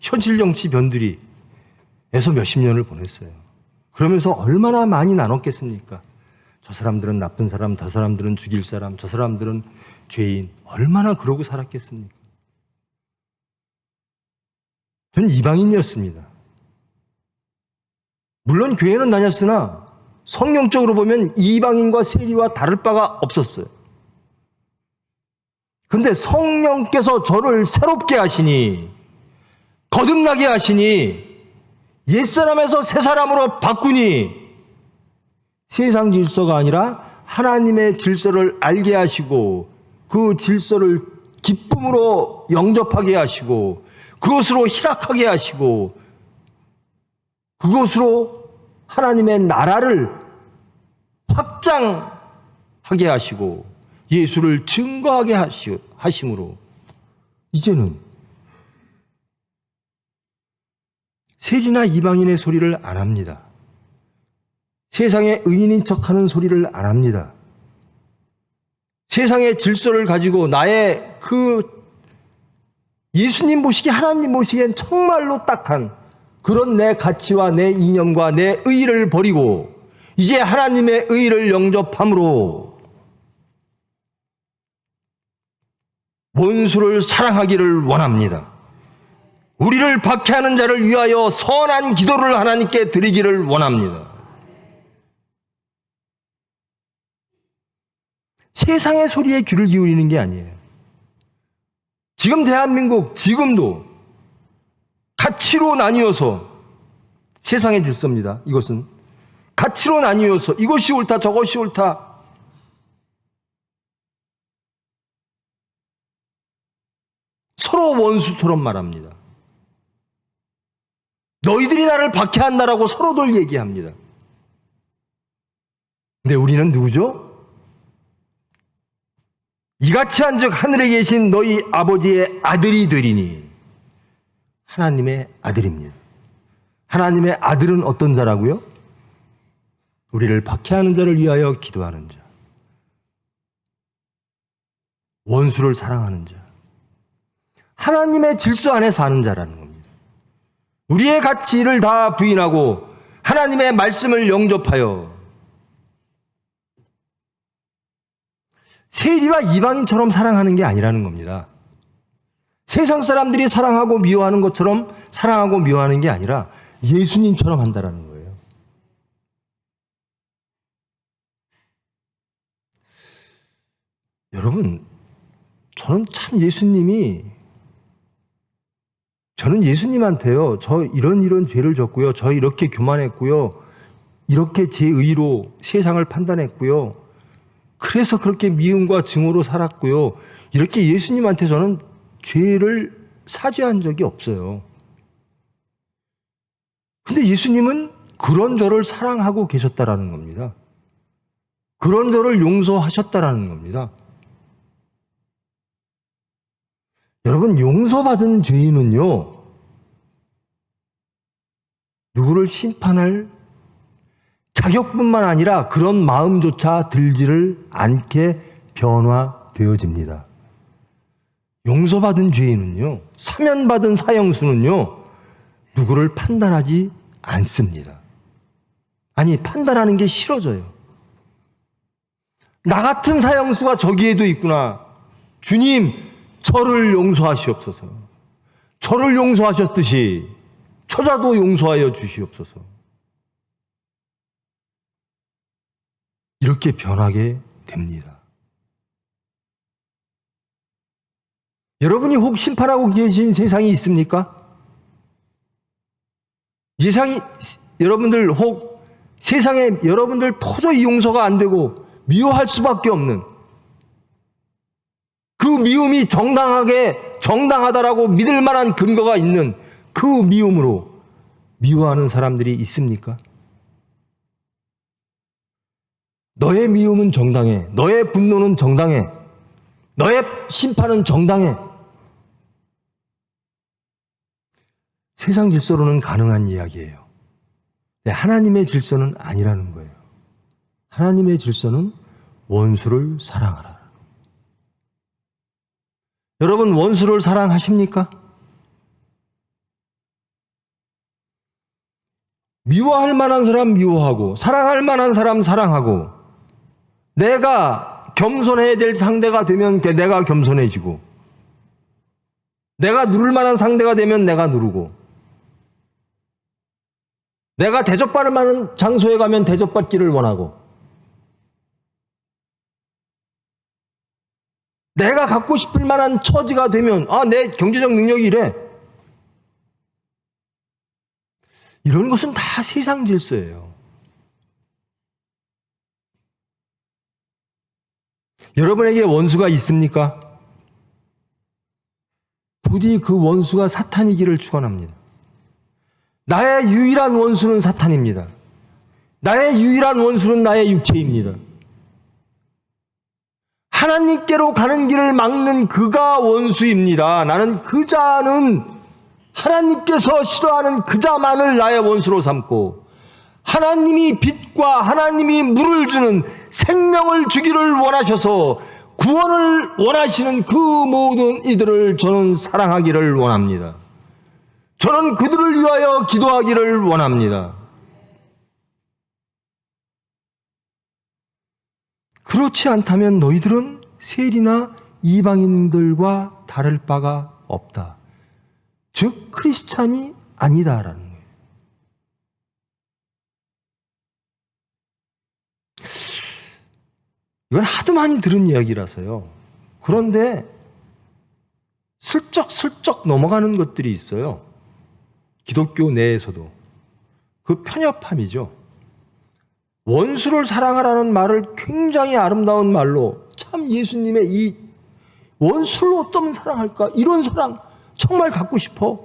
[SPEAKER 2] 현실정치 변두리에서 몇십 년을 보냈어요. 그러면서 얼마나 많이 나눴겠습니까? 저 사람들은 나쁜 사람, 저 사람들은 죽일 사람, 저 사람들은 죄인. 얼마나 그러고 살았겠습니까? 저는 이방인이었습니다. 물론 교회는 다녔으나 성경적으로 보면 이방인과 세리와 다를 바가 없었어요. 그런데 성령께서 저를 새롭게 하시니, 거듭나게 하시니, 옛사람에서 새사람으로 바꾸니, 세상 질서가 아니라 하나님의 질서를 알게 하시고 그 질서를 기쁨으로 영접하게 하시고 그것으로 희락하게 하시고 그것으로 하나님의 나라를 확장하게 하시고 예수를 증거하게 하심으로 이제는 세리나 이방인의 소리를 안 합니다. 세상의 의인인 척하는 소리를 안 합니다. 세상의 질서를 가지고 나의 그 예수님 보시기 하나님 보시기엔 정말로 딱한 그런 내 가치와 내 이념과 내 의의를 버리고 이제 하나님의 의의를 영접함으로 원수를 사랑하기를 원합니다. 우리를 박해하는 자를 위하여 선한 기도를 하나님께 드리기를 원합니다. 세상의 소리에 귀를 기울이는 게 아니에요. 지금 대한민국, 지금도 가치로 나뉘어서 세상의 질서입니다. 이것은 가치로 나뉘어서 이것이 옳다 저것이 옳다 서로 원수처럼 말합니다. 너희들이 나를 박해한다라고 서로들 얘기합니다. 근데 우리는 누구죠? 이같이 한즉 하늘에 계신 너희 아버지의 아들이 되리니 하나님의 아들입니다. 하나님의 아들은 어떤 자라고요? 우리를 박해하는 자를 위하여 기도하는 자, 원수를 사랑하는 자, 하나님의 질서 안에 사는 자라는 겁니다. 우리의 가치를 다 부인하고 하나님의 말씀을 영접하여 세리와 이방인처럼 사랑하는 게 아니라는 겁니다. 세상 사람들이 사랑하고 미워하는 것처럼 사랑하고 미워하는 게 아니라 예수님처럼 한다라는 거예요. 여러분, 저는 참 저는 예수님한테요, 저 이런 죄를 졌고요, 저 이렇게 교만했고요, 이렇게 제 의로 세상을 판단했고요, 그래서 그렇게 미움과 증오로 살았고요, 이렇게 예수님한테 저는 죄를 사죄한 적이 없어요. 근데 예수님은 그런 저를 사랑하고 계셨다라는 겁니다. 그런 저를 용서하셨다라는 겁니다. 여러분, 용서받은 죄인은요, 누구를 심판할 자격뿐만 아니라 그런 마음조차 들지를 않게 변화되어집니다. 용서받은 죄인은요, 사면받은 사형수는요, 누구를 판단하지 않습니다. 아니, 판단하는 게 싫어져요. 나 같은 사형수가 저기에도 있구나. 주님, 저를 용서하시옵소서. 저를 용서하셨듯이 처자도 용서하여 주시옵소서. 이렇게 변하게 됩니다. 여러분이 혹 심판하고 계신 세상이 있습니까? 여러분들 혹 세상에 여러분들 도저히 용서가 안 되고 미워할 수밖에 없는 그 미움이 정당하다라고 믿을 만한 근거가 있는 그 미움으로 미워하는 사람들이 있습니까? 너의 미움은 정당해. 너의 분노는 정당해. 너의 심판은 정당해. 세상 질서로는 가능한 이야기예요. 근데 하나님의 질서는 아니라는 거예요. 하나님의 질서는 원수를 사랑하라. 여러분, 원수를 사랑하십니까? 미워할 만한 사람 미워하고 사랑할 만한 사람 사랑하고 내가 겸손해야 될 상대가 되면 내가 겸손해지고 내가 누를 만한 상대가 되면 내가 누르고 내가 대접받을 만한 장소에 가면 대접받기를 원하고 내가 갖고 싶을 만한 처지가 되면 내 경제적 능력이 이래. 이런 것은 다 세상 질서예요. 여러분에게 원수가 있습니까? 부디 그 원수가 사탄이기를 축원합니다. 나의 유일한 원수는 사탄입니다. 나의 유일한 원수는 나의 육체입니다. 하나님께로 가는 길을 막는 그가 원수입니다. 나는 그 자는 하나님께서 싫어하는 그 자만을 나의 원수로 삼고 하나님이 빛과 하나님이 물을 주는 생명을 주기를 원하셔서 구원을 원하시는 그 모든 이들을 저는 사랑하기를 원합니다. 저는 그들을 위하여 기도하기를 원합니다. 그렇지 않다면 너희들은 세리나 이방인들과 다를 바가 없다. 즉 크리스찬이 아니다라는 거예요. 이건 하도 많이 들은 이야기라서요. 그런데 슬쩍슬쩍 넘어가는 것들이 있어요. 기독교 내에서도. 그 편협함이죠. 원수를 사랑하라는 말을 굉장히 아름다운 말로 참 예수님의 이 원수를 어떠면 사랑할까? 이런 사랑 정말 갖고 싶어.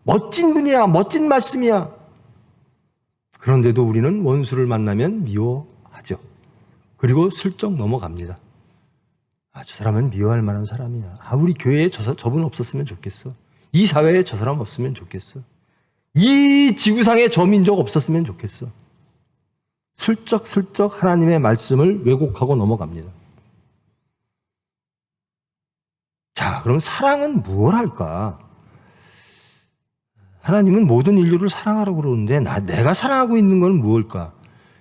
[SPEAKER 2] 멋진 분이야. 멋진 말씀이야. 그런데도 우리는 원수를 만나면 미워하죠. 그리고 슬쩍 넘어갑니다. 저 사람은 미워할 만한 사람이야. 우리 교회에 저분 없었으면 좋겠어. 이 사회에 저 사람 없으면 좋겠어. 이 지구상에 저 민족 없었으면 좋겠어. 슬쩍슬쩍 하나님의 말씀을 왜곡하고 넘어갑니다. 자, 그럼 사랑은 무엇 할까? 하나님은 모든 인류를 사랑하라고 그러는데 내가 사랑하고 있는 건 무엇일까?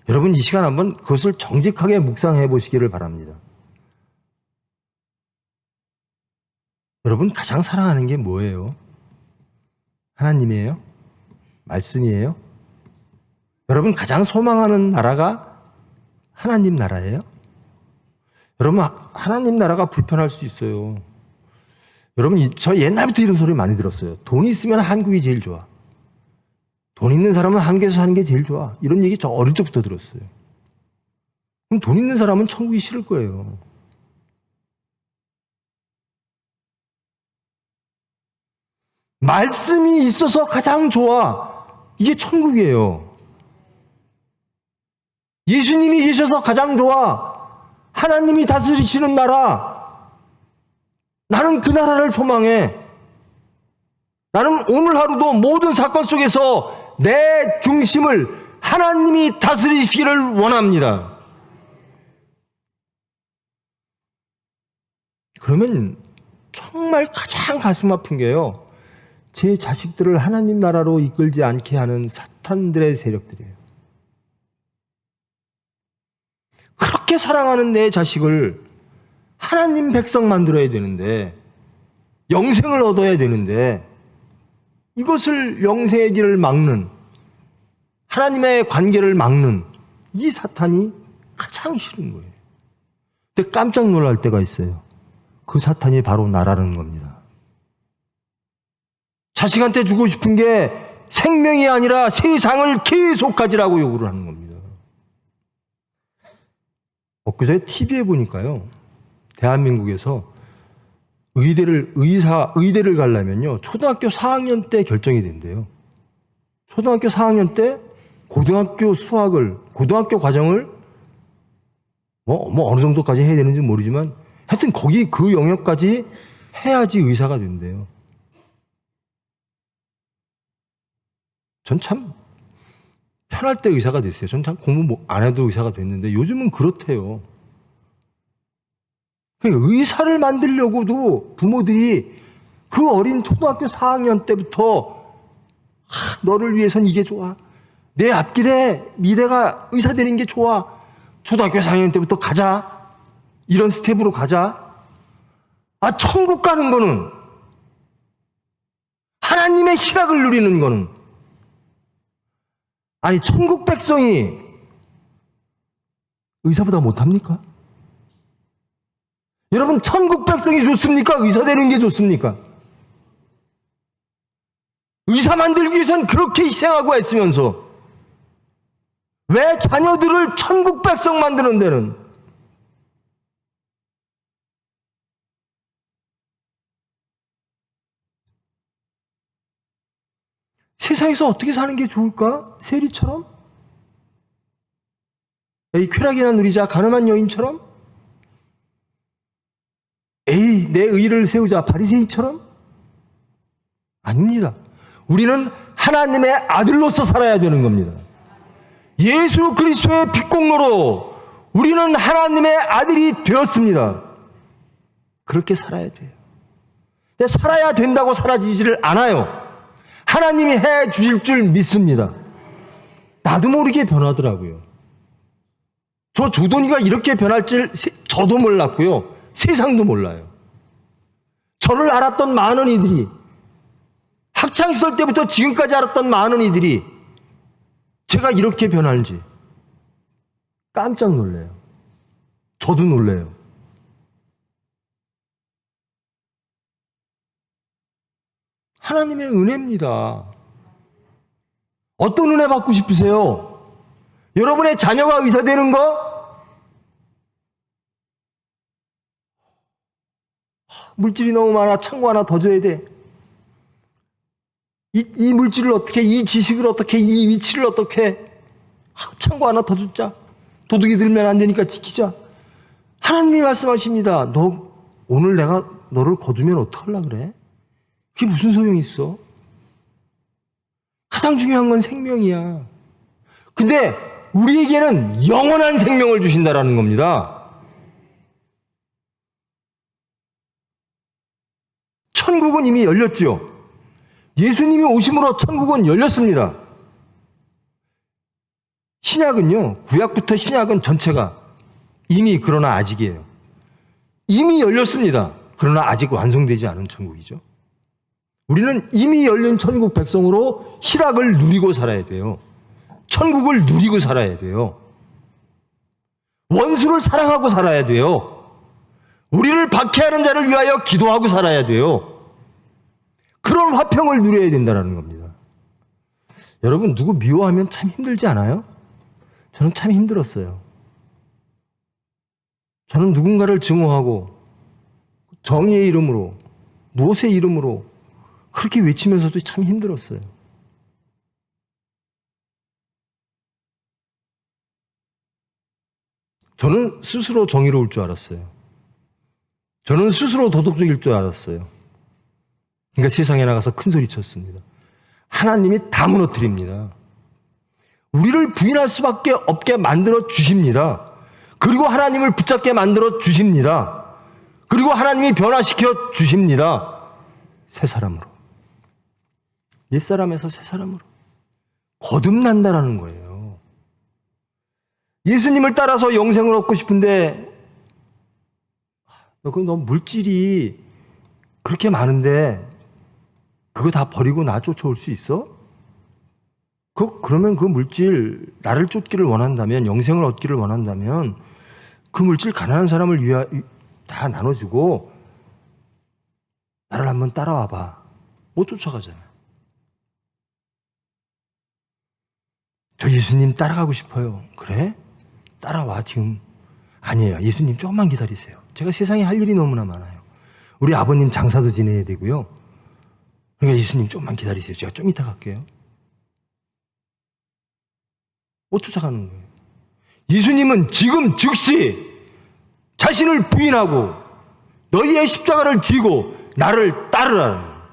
[SPEAKER 2] 여러분 이 시간 한번 그것을 정직하게 묵상해 보시기를 바랍니다. 여러분 가장 사랑하는 게 뭐예요? 하나님이에요? 말씀이에요? 여러분 가장 소망하는 나라가 하나님 나라예요? 여러분 하나님 나라가 불편할 수 있어요. 여러분 저 옛날부터 이런 소리 많이 들었어요. 돈 있으면 한국이 제일 좋아. 돈 있는 사람은 한국에서 사는 게 제일 좋아. 이런 얘기 저 어릴 때부터 들었어요. 그럼 돈 있는 사람은 천국이 싫을 거예요. 말씀이 있어서 가장 좋아. 이게 천국이에요. 예수님이 계셔서 가장 좋아. 하나님이 다스리시는 나라. 나는 그 나라를 소망해. 나는 오늘 하루도 모든 사건 속에서 내 중심을 하나님이 다스리시기를 원합니다. 그러면 정말 가장 가슴 아픈 게요. 제 자식들을 하나님 나라로 이끌지 않게 하는 사탄들의 세력들이에요. 그렇게 사랑하는 내 자식을 하나님 백성 만들어야 되는데 영생을 얻어야 되는데 이것을 영생의 길을 막는 하나님의 관계를 막는 이 사탄이 가장 싫은 거예요. 근데 깜짝 놀랄 때가 있어요. 그 사탄이 바로 나라는 겁니다. 자식한테 주고 싶은 게 생명이 아니라 세상을 계속 가지라고 요구를 하는 겁니다. 엊그제 TV에 보니까요. 대한민국에서 의대를 가려면요. 초등학교 4학년 때 결정이 된대요. 초등학교 4학년 때 고등학교 과정을 어느 정도까지 해야 되는지 모르지만 하여튼 거기 그 영역까지 해야지 의사가 된대요. 전 참 편할 때 의사가 됐어요. 전 참 공부 안 해도 의사가 됐는데 요즘은 그렇대요. 의사를 만들려고도 부모들이 그 어린 초등학교 4학년 때부터 너를 위해선 이게 좋아. 내 앞길에 미래가 의사 되는 게 좋아. 초등학교 4학년 때부터 가자. 이런 스텝으로 가자. 천국 가는 거는, 하나님의 희락을 누리는 거는, 천국 백성이 의사보다 못합니까? 여러분, 천국 백성이 좋습니까? 의사 되는 게 좋습니까? 의사 만들기 위해서는 그렇게 희생하고 애쓰면서 왜 자녀들을 천국 백성 만드는 데는 세상에서 어떻게 사는 게 좋을까? 세리처럼? 에이, 쾌락이나 누리자 가늠한 여인처럼? 에이, 내 의를 세우자 바리새인처럼? 아닙니다. 우리는 하나님의 아들로서 살아야 되는 겁니다. 예수 그리스도의 빛공로로 우리는 하나님의 아들이 되었습니다. 그렇게 살아야 돼요. 근데 살아야 된다고 사라지지를 않아요. 하나님이 해 주실 줄 믿습니다. 나도 모르게 변하더라고요. 저 조돈이가 이렇게 변할 줄 저도 몰랐고요. 세상도 몰라요. 저를 알았던 많은 이들이, 학창시절 때부터 지금까지 알았던 많은 이들이 제가 이렇게 변할지 깜짝 놀래요. 저도 놀래요. 하나님의 은혜입니다. 어떤 은혜 받고 싶으세요? 여러분의 자녀가 의사 되는 거? 물질이 너무 많아. 창고 하나 더 줘야 돼. 이 물질을 어떻게, 이 지식을 어떻게, 이 위치를 어떻게, 창고 하나 더 주자. 도둑이 들면 안 되니까 지키자. 하나님이 말씀하십니다. 너 오늘 내가 너를 거두면 어떡하려고 그래? 그게 무슨 소용이 있어? 가장 중요한 건 생명이야. 근데 우리에게는 영원한 생명을 주신다라는 겁니다. 천국은 이미 열렸지요. 예수님이 오심으로 천국은 열렸습니다. 신약은요, 구약부터 신약은 전체가 이미 그러나 아직이에요. 이미 열렸습니다. 그러나 아직 완성되지 않은 천국이죠. 우리는 이미 열린 천국 백성으로 희락을 누리고 살아야 돼요. 천국을 누리고 살아야 돼요. 원수를 사랑하고 살아야 돼요. 우리를 박해하는 자를 위하여 기도하고 살아야 돼요. 그런 화평을 누려야 된다는 겁니다. 여러분, 누구 미워하면 참 힘들지 않아요? 저는 참 힘들었어요. 저는 누군가를 증오하고 정의의 이름으로, 무엇의 이름으로 그렇게 외치면서도 참 힘들었어요. 저는 스스로 정의로울 줄 알았어요. 저는 스스로 도덕적일 줄 알았어요. 그러니까 세상에 나가서 큰 소리 쳤습니다. 하나님이 다 무너뜨립니다. 우리를 부인할 수밖에 없게 만들어 주십니다. 그리고 하나님을 붙잡게 만들어 주십니다. 그리고 하나님이 변화시켜 주십니다. 새 사람으로. 옛사람에서 새 사람으로. 거듭난다라는 거예요. 예수님을 따라서 영생을 얻고 싶은데, 너 물질이 그렇게 많은데 그거 다 버리고 나 쫓아올 수 있어? 그러면 그 물질, 나를 쫓기를 원한다면, 영생을 얻기를 원한다면 그 물질 가난한 사람을 위하 다 나눠주고 나를 한번 따라와 봐. 못 쫓아가잖아요. 저 예수님 따라가고 싶어요. 그래? 따라와 지금. 아니에요. 예수님 조금만 기다리세요. 제가 세상에 할 일이 너무나 많아요. 우리 아버님 장사도 지내야 되고요. 그러니까 예수님 조금만 기다리세요. 제가 좀 이따 갈게요. 못 쫓아가는 거예요. 예수님은 지금 즉시 자신을 부인하고 너희의 십자가를 쥐고 나를 따르라는 거예요.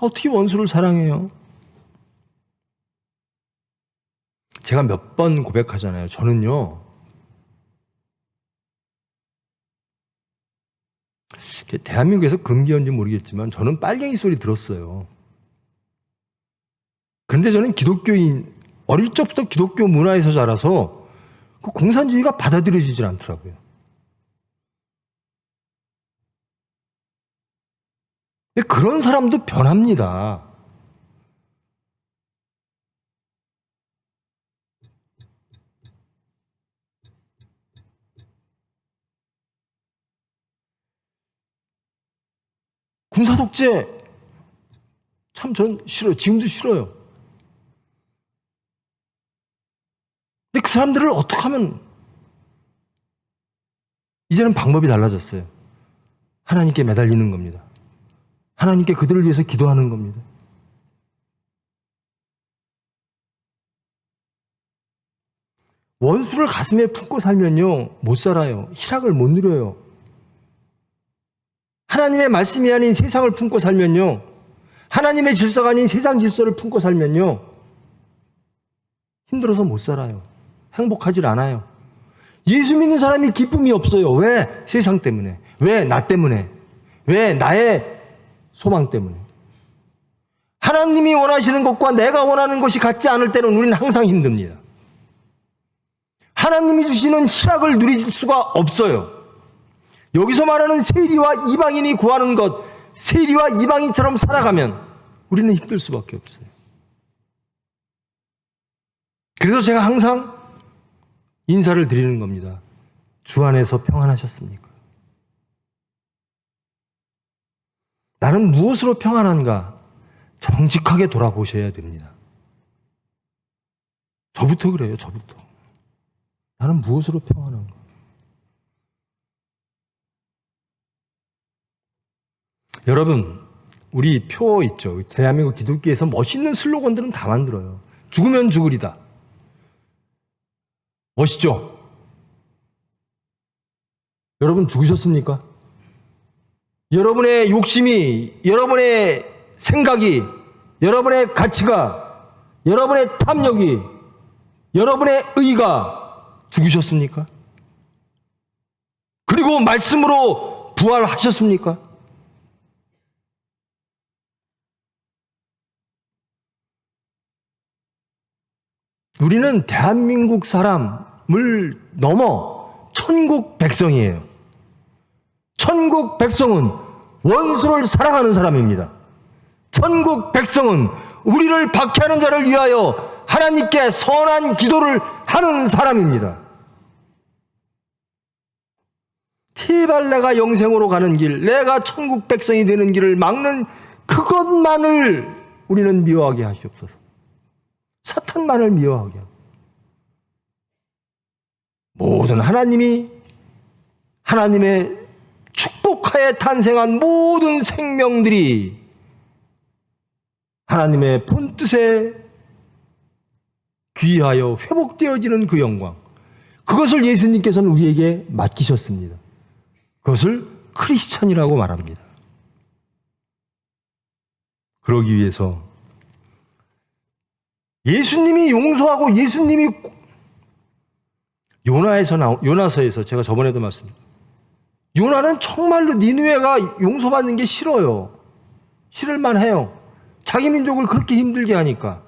[SPEAKER 2] 어떻게 원수를 사랑해요? 제가 몇 번 고백하잖아요. 저는요, 대한민국에서 금기였는지 모르겠지만 저는 빨갱이 소리 들었어요. 그런데 저는 기독교인, 어릴 적부터 기독교 문화에서 자라서 그 공산주의가 받아들여지질 않더라고요. 근데 그런 사람도 변합니다. 군사독재 참 전 싫어요. 지금도 싫어요. 근데 그 사람들을 어떻게 하면, 이제는 방법이 달라졌어요. 하나님께 매달리는 겁니다. 하나님께 그들을 위해서 기도하는 겁니다. 원수를 가슴에 품고 살면요, 못 살아요. 희락을 못 누려요. 하나님의 말씀이 아닌 세상을 품고 살면요, 하나님의 질서가 아닌 세상 질서를 품고 살면요, 힘들어서 못 살아요. 행복하질 않아요. 예수 믿는 사람이 기쁨이 없어요. 왜? 세상 때문에. 왜? 나 때문에. 왜? 나의 소망 때문에. 하나님이 원하시는 것과 내가 원하는 것이 같지 않을 때는 우리는 항상 힘듭니다. 하나님이 주시는 희락을 누릴 수가 없어요. 여기서 말하는 세리와 이방인이 구하는 것, 세리와 이방인처럼 살아가면 우리는 힘들 수밖에 없어요. 그래서 제가 항상 인사를 드리는 겁니다. 주 안에서 평안하셨습니까? 나는 무엇으로 평안한가? 정직하게 돌아보셔야 됩니다. 저부터 그래요, 저부터. 나는 무엇으로 평안한가? 여러분, 우리 표 있죠. 대한민국 기독교에서 멋있는 슬로건들은 다 만들어요. 죽으면 죽으리다. 멋있죠? 여러분 죽으셨습니까? 여러분의 욕심이, 여러분의 생각이, 여러분의 가치가, 여러분의 탐욕이, 여러분의 의가 죽으셨습니까? 그리고 말씀으로 부활하셨습니까? 우리는 대한민국 사람을 넘어 천국 백성이에요. 천국 백성은 원수를 사랑하는 사람입니다. 천국 백성은 우리를 박해하는 자를 위하여 하나님께 선한 기도를 하는 사람입니다. 제발 내가 영생으로 가는 길, 내가 천국 백성이 되는 길을 막는 그것만을 우리는 미워하게 하시옵소서. 사탄만을 미워하게 하고, 모든 하나님이 하나님의 축복하에 탄생한 모든 생명들이 하나님의 본뜻에 귀하여 회복되어지는 그 영광, 그것을 예수님께서는 우리에게 맡기셨습니다. 그것을 크리스찬이라고 말합니다. 그러기 위해서 예수님이 용서하고, 예수님이 요나서에서 제가 저번에도 말씀드렸습니다. 요나는 정말로 니느웨가 용서받는 게 싫어요. 싫을만 해요. 자기 민족을 그렇게 힘들게 하니까.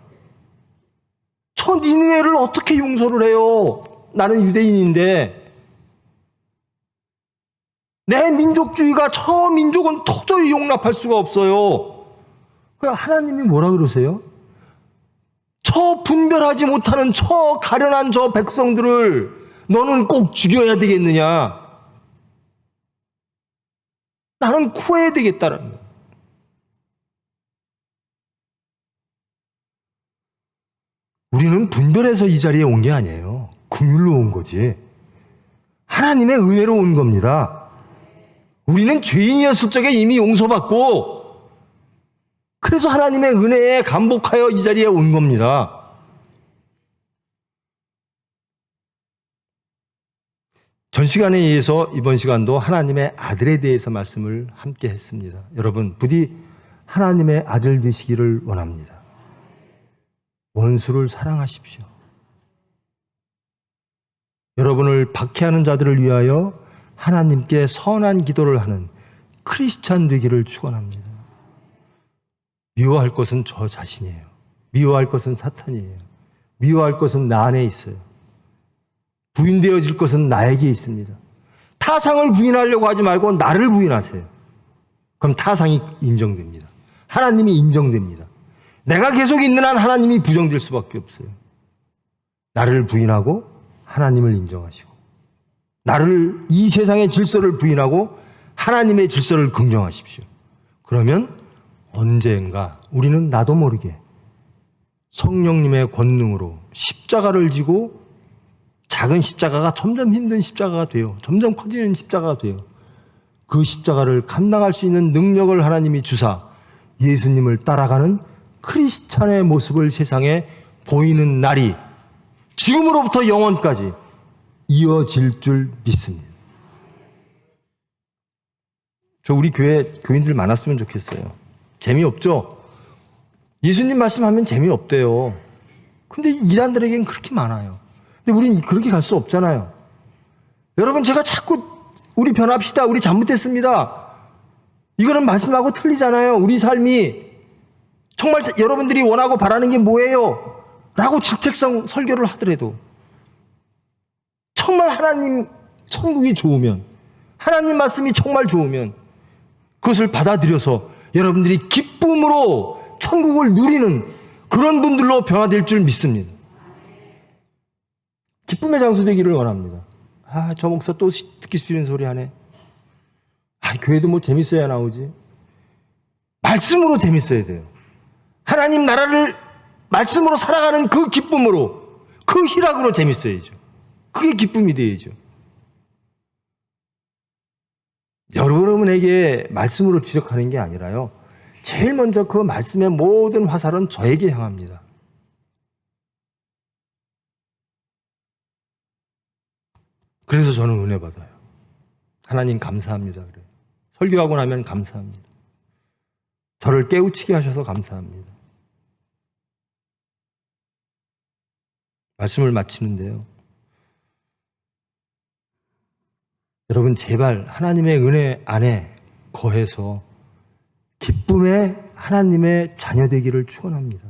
[SPEAKER 2] 저 니느웨를 어떻게 용서를 해요? 나는 유대인인데. 내 민족주의가 저 민족은 도저히 용납할 수가 없어요. 하나님이 뭐라 그러세요? 저 분별하지 못하는 저 가련한 저 백성들을 너는 꼭 죽여야 되겠느냐? 나는 구해야 되겠다라는 거예요. 우리는 분별해서 이 자리에 온 게 아니에요. 긍휼로 온 거지. 하나님의 은혜로 온 겁니다. 우리는 죄인이었을 적에 이미 용서받고, 그래서 하나님의 은혜에 감복하여 이 자리에 온 겁니다. 전 시간에 이어서 이번 시간도 하나님의 아들에 대해서 말씀을 함께 했습니다. 여러분, 부디 하나님의 아들 되시기를 원합니다. 원수를 사랑하십시오. 여러분을 박해하는 자들을 위하여 하나님께 선한 기도를 하는 크리스찬 되기를 축원합니다. 미워할 것은 저 자신이에요. 미워할 것은 사탄이에요. 미워할 것은 나 안에 있어요. 부인되어질 것은 나에게 있습니다. 타상을 부인하려고 하지 말고 나를 부인하세요. 그럼 타상이 인정됩니다. 하나님이 인정됩니다. 내가 계속 있는 한 하나님이 부정될 수밖에 없어요. 나를 부인하고 하나님을 인정하시고, 나를, 이 세상의 질서를 부인하고 하나님의 질서를 긍정하십시오. 그러면 언젠가 우리는 나도 모르게 성령님의 권능으로 십자가를 지고 작은 십자가가 점점 힘든 십자가가 돼요. 점점 커지는 십자가가 돼요. 그 십자가를 감당할 수 있는 능력을 하나님이 주사 예수님을 따라가는 크리스찬의 모습을 세상에 보이는 날이 지금으로부터 영원까지 이어질 줄 믿습니다. 저 우리 교회 교인들 많았으면 좋겠어요. 재미없죠? 예수님 말씀하면 재미없대요. 근데 이단들에겐 그렇게 많아요. 근데 우린 그렇게 갈 수 없잖아요. 여러분, 제가 자꾸 우리 변합시다, 우리 잘못했습니다, 이거는 말씀하고 틀리잖아요. 우리 삶이 정말 여러분들이 원하고 바라는 게 뭐예요? 라고 질책성 설교를 하더라도 정말 하나님 천국이 좋으면, 하나님 말씀이 정말 좋으면 그것을 받아들여서 여러분들이 기쁨으로 천국을 누리는 그런 분들로 변화될 줄 믿습니다. 기쁨의 장소 되기를 원합니다. 저 목사 또 듣기 싫은 소리 하네. 교회도 뭐 재밌어야 나오지. 말씀으로 재밌어야 돼요. 하나님 나라를 말씀으로 살아가는 그 기쁨으로, 그 희락으로 재밌어야죠. 그게 기쁨이 되야죠. 여러분에게 말씀으로 지적하는 게 아니라요, 제일 먼저 그 말씀의 모든 화살은 저에게 향합니다. 그래서 저는 은혜 받아요. 하나님 감사합니다. 그래요. 설교하고 나면 감사합니다. 저를 깨우치게 하셔서 감사합니다. 말씀을 마치는데요, 여러분 제발 하나님의 은혜 안에 거해서 기쁨의 하나님의 자녀 되기를 축원합니다.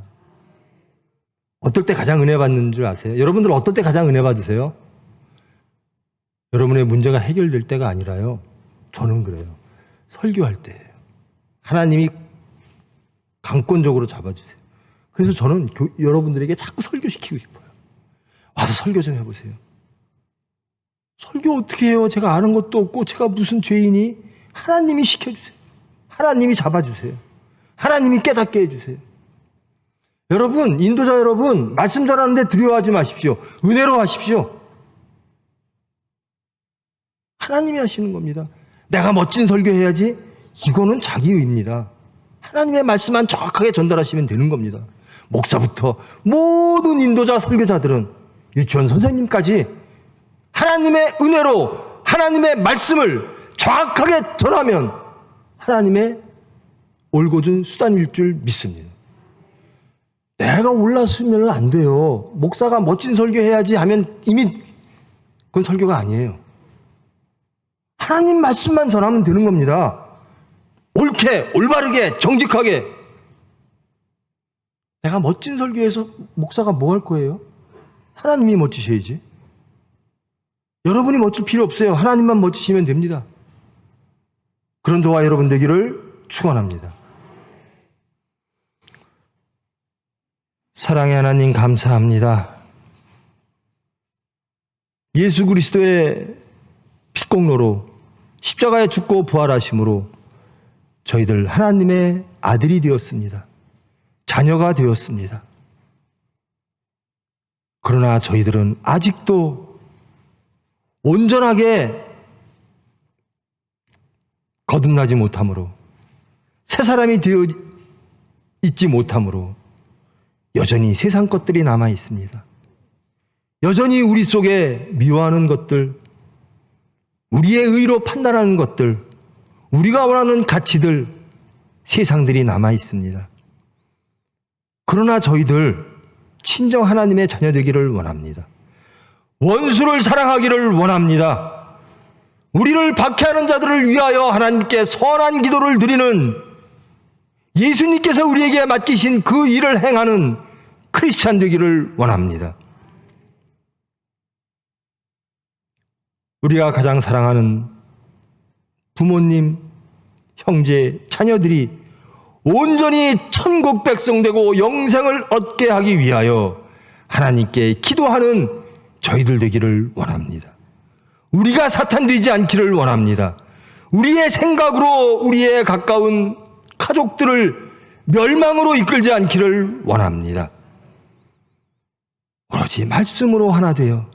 [SPEAKER 2] 어떨 때 가장 은혜 받는 줄 아세요? 여러분들 어떨 때 가장 은혜 받으세요? 여러분의 문제가 해결될 때가 아니라요, 저는 그래요, 설교할 때예요. 하나님이 강권적으로 잡아주세요. 그래서 저는 여러분들에게 자꾸 설교시키고 싶어요. 와서 설교 좀 해보세요. 설교 어떻게 해요? 제가 아는 것도 없고 제가 무슨 죄인이? 하나님이 시켜주세요. 하나님이 잡아주세요. 하나님이 깨닫게 해주세요. 여러분, 인도자 여러분, 말씀 전하는데 두려워하지 마십시오. 은혜로 하십시오. 하나님이 하시는 겁니다. 내가 멋진 설교해야지, 이거는 자기의입니다. 하나님의 말씀만 정확하게 전달하시면 되는 겁니다. 목사부터 모든 인도자 설교자들은, 유치원 선생님까지 하나님의 은혜로 하나님의 말씀을 정확하게 전하면 하나님의 올곧은 수단일 줄 믿습니다. 내가 올라서면 안 돼요. 목사가 멋진 설교해야지 하면 이미 그건 설교가 아니에요. 하나님 말씀만 전하면 되는 겁니다. 옳게, 올바르게, 정직하게. 내가 멋진 설교해서 목사가 뭐 할 거예요? 하나님이 멋지셔야지. 여러분이 멋질 필요 없어요. 하나님만 멋지시면 됩니다. 그런 저와 여러분 되기를 축원합니다. 사랑의 하나님 감사합니다. 예수 그리스도의 핏공로로 십자가에 죽고 부활하심으로 저희들 하나님의 아들이 되었습니다. 자녀가 되었습니다. 그러나 저희들은 아직도 온전하게 거듭나지 못함으로, 새 사람이 되어 있지 못함으로 여전히 세상 것들이 남아 있습니다. 여전히 우리 속에 미워하는 것들, 우리의 의로 판단하는 것들, 우리가 원하는 가치들, 세상들이 남아 있습니다. 그러나 저희들 친정 하나님의 자녀 되기를 원합니다. 원수를 사랑하기를 원합니다. 우리를 박해하는 자들을 위하여 하나님께 선한 기도를 드리는, 예수님께서 우리에게 맡기신 그 일을 행하는 크리스찬 되기를 원합니다. 우리가 가장 사랑하는 부모님, 형제, 자녀들이 온전히 천국 백성 되고 영생을 얻게 하기 위하여 하나님께 기도하는 저희들 되기를 원합니다. 우리가 사탄 되지 않기를 원합니다. 우리의 생각으로 우리의 가까운 가족들을 멸망으로 이끌지 않기를 원합니다. 오로지 말씀으로 하나 되어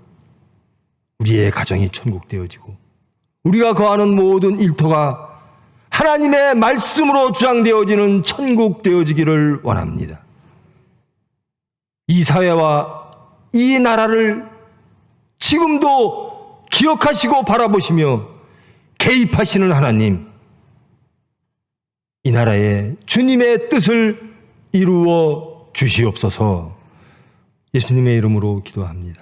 [SPEAKER 2] 우리의 가정이 천국 되어지고 우리가 거하는 모든 일터가 하나님의 말씀으로 주장되어지는 천국 되어지기를 원합니다. 이 사회와 이 나라를 지금도 기억하시고 바라보시며 개입하시는 하나님, 이 나라에 주님의 뜻을 이루어 주시옵소서. 예수님의 이름으로 기도합니다.